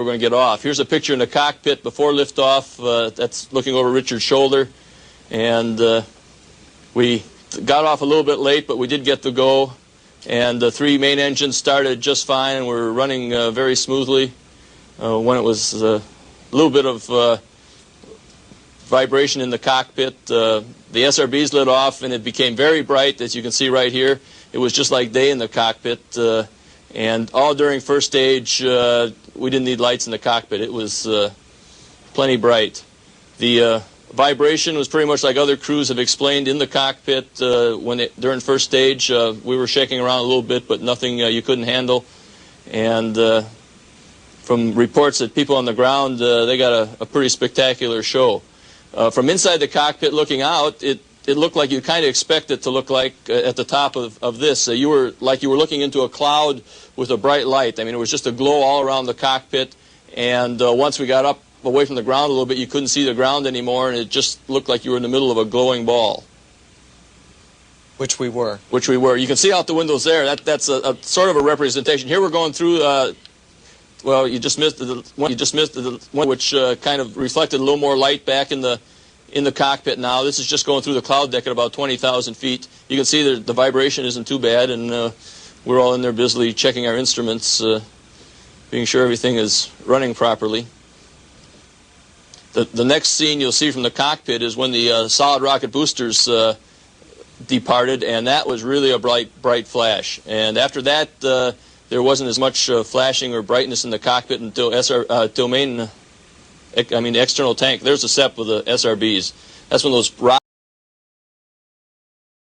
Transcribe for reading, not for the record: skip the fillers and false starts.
we're going to get off. Here's a picture in the cockpit before liftoff. That's looking over Richard's shoulder. And we got off a little bit late, but we did get to go. And the 3 main engines started just fine, and we're running very smoothly. When it was a little bit of vibration in the cockpit, the SRBs lit off, and it became very bright, as you can see right here. It was just like day in the cockpit. And all during first stage, we didn't need lights in the cockpit. It was plenty bright. The vibration was pretty much like other crews have explained in the cockpit. During first stage, we were shaking around a little bit, but nothing you couldn't handle. And from reports that people on the ground, they got a pretty spectacular show. From inside the cockpit looking out, it looked like you kind of expect it to look like at the top of this. You were looking into a cloud with a bright light. I mean, it was just a glow all around the cockpit. And once we got up away from the ground a little bit, you couldn't see the ground anymore, and it just looked like you were in the middle of a glowing ball. Which we were. Which we were. You can see out the windows there. That's a sort of a representation. Here we're going through. Well, you just missed the one which kind of reflected a little more light back in the cockpit now. This is just going through the cloud deck at about 20,000 feet. You can see that the vibration isn't too bad, and we're all in there busily checking our instruments, being sure everything is running properly. The next scene you'll see from the cockpit is when the solid rocket boosters departed, and that was really a bright flash. And after that, there wasn't as much flashing or brightness in the cockpit until the external tank. There's the SEP with the SRBs. That's when those